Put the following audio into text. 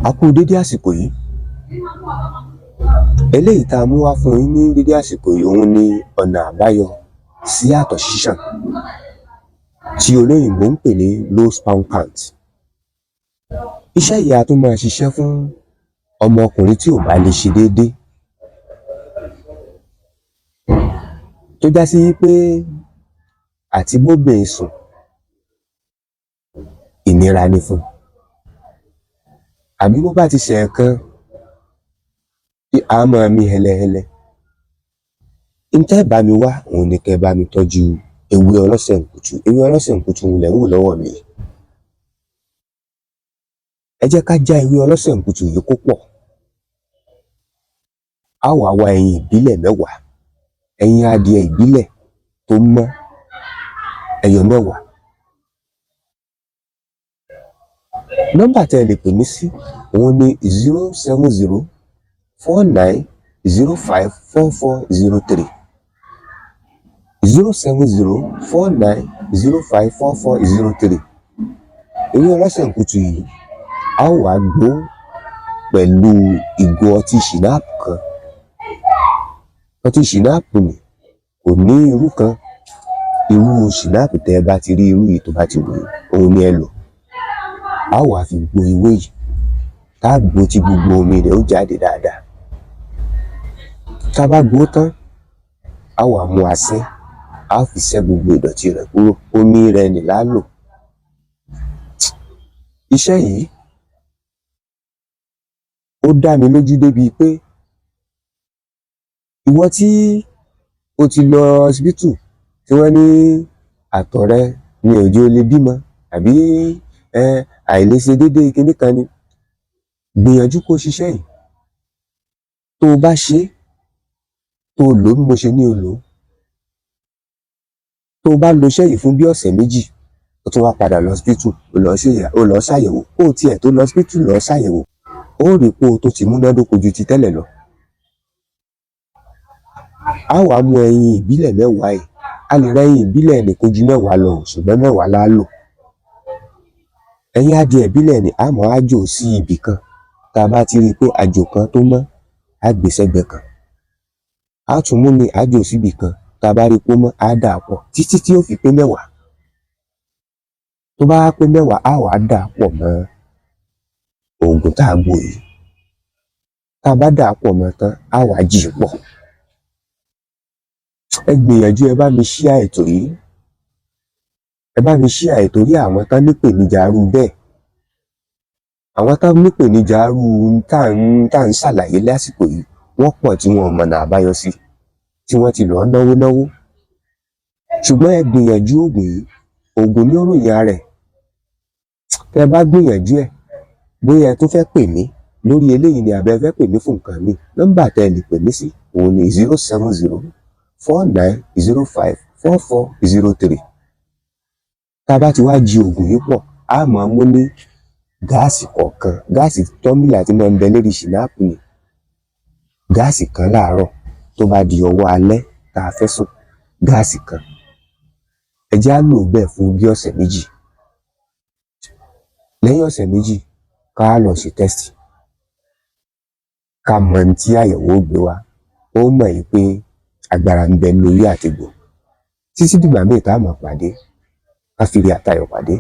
A kú dédé àsìkò yìí. Eléyìí tá a mú wá fún yín ní dédé àsìkò yìí òun ni ọ̀nà àbáyọ sí àtọ̀ ṣíṣàn tí olóyìnbó ń pè ní low sperm count. Iṣẹ́ yìí a tún máa ṣiṣẹ́ fún ọmọkùnrin tí ò bá lè ṣe déédéé, tó já sí pé àti bóbìnrin sùn ìnira ni fún un, àbí bó bá ti ṣe ẹ̀kan tí a máa mí hẹlẹhẹlẹ. Ntẹ́ bá mi wá òun ni kẹ́ bá mi tọ́jú ewé ọlọ́sẹ̀ ǹkùtù. Ewé ọlọ́sẹ̀ ǹkùtù lẹ̀ ń wò lọ́wọ́ mi. Ẹ jẹ́ ká já ewé ọlọ́sẹ̀ ǹkùtù yìí kó pọ̀. A wá wá ẹyin ìbílẹ̀ 10, ẹyin adìẹ ìbílẹ̀ tó mọ́ ẹyọ 10. Nọ́mbà tẹ́ ẹ lè pè mí sí òun ni 07049054403. 07049054403. Ewé ọlọ́sẹ̀ ǹkùtù yìí a ó wá gbó pẹ̀lú ìgò ọtí ṣìnáàpù kan. Ọtí ṣìnáàpù ni kò ní irú kan. Irú ṣìnáàpù tẹ́ ẹ bá ti rí irú yìí tó bá ti wù ú, òun ni ẹ lò. A ó wá fi gbo ewé yìí, tá a gbó tí gbogbo omi rẹ̀ ó jáde dáadáa. Tá a bá gbó tán, a wá mú asẹ́, a ó fi ṣẹ́ gbogbo ìdọ̀tí rẹ̀ kúrò. Omi rẹ̀ ni la lò. Iṣẹ́ yìí ó dá mi lójú débi pé ìwọ tí o ti lọ hospital tí wọ́n ní àtọ̀ rẹ ni ò jẹ́ o lè bímọ, àbí àìlèṣe déédéé kinní kan ni, gbìyànjú kó ṣiṣẹ́ yìí. Tó o bá ṣe, tó o lò bí mo ṣe ní o lò, tó o bá lo iṣẹ́ yìí fún bí ọ̀sẹ̀ 2, o tún wá padà lọ hospital, o lọ ṣàyẹ̀wò. Ó tiẹ̀ tó lọ hospital lọ ṣàyẹ̀wò, ó rí pé o tó ti múnádóko ju ti tẹ́lẹ̀ lọ. A wá mú ẹyin ìbílẹ̀ 10 yìí. A lè ra ẹyin ìbílẹ̀ ní kó ju 10 lọ, ṣùgbọ́n 10 la lò. Ẹyin adìẹ ìbílẹ̀ ni a máa àjò sí ibì kan. Tá a bá ti rí i pé àjò kan tó mọ́, a gbé sẹ́gbẹ̀ kan. A tún mú ní àjò síbì kan. Tá a bá rí i pé ó mọ́, a dà pọ̀ títí tí ó fi pé 10. Tó bá pé 10, a wá dà pọ̀ mọ́ oògùn tá a gbò yìí. Tá a bá dà pọ̀ mọ́ tán, a wá jì pọ̀. Ẹ gbìyànjú ẹ bá mi share ètò yìí. Ẹ bá mi share ètò yìí àwọn tán nípèníjà arú bẹ́ẹ̀. Àwọn tán nípèníjà arú tá à ń ṣàlàyé lásìkò yìí wọ́n pọ̀ tí wọn ò mọ̀nà àbáyọ sí, tí wọ́n ti lọ náwó. Ṣùgbọ́n ẹ gbìyànjú oògùn yìí. Oògùn ní òròyìn ara ẹ̀. Tẹ́ ẹ bá gbìyànjú ẹ̀, bóyá ẹ tó fẹ́ pè mí lórí eléyìí ni àbẹ́ fẹ́ pè mí fún nǹkan mi. Nọ́mbà tẹ́ ẹ lè pè mí sí òun ni 07049054403. Tá a bá ti wá jí oògùn yìí pọ̀, a máa mú ní gáàsì kọ̀ọ̀kan. Gáàsì tọ́mìlà tí máa ń bẹ lórí ṣìnáàpù ni. Gáàsì kan láàárọ̀, tó bá di ọwọ́ alẹ́ tá a fẹ́ sùn, gáàsì kan. Ẹ jẹ́ á lò bẹ́ẹ̀ fún bí ọ̀sẹ̀ 2. Lẹ́yìn ọ̀sẹ̀ 2, ká lọ ṣe test. Ká mọ̀ ní tí àyẹ̀wò ó gbé wa. Ó mọ̀ yìí pé agbára ń bẹ lórí àtìgbò. Títí dìgbà míì tá a máa pàdé, ká fi ire àtayọ̀ pàdé.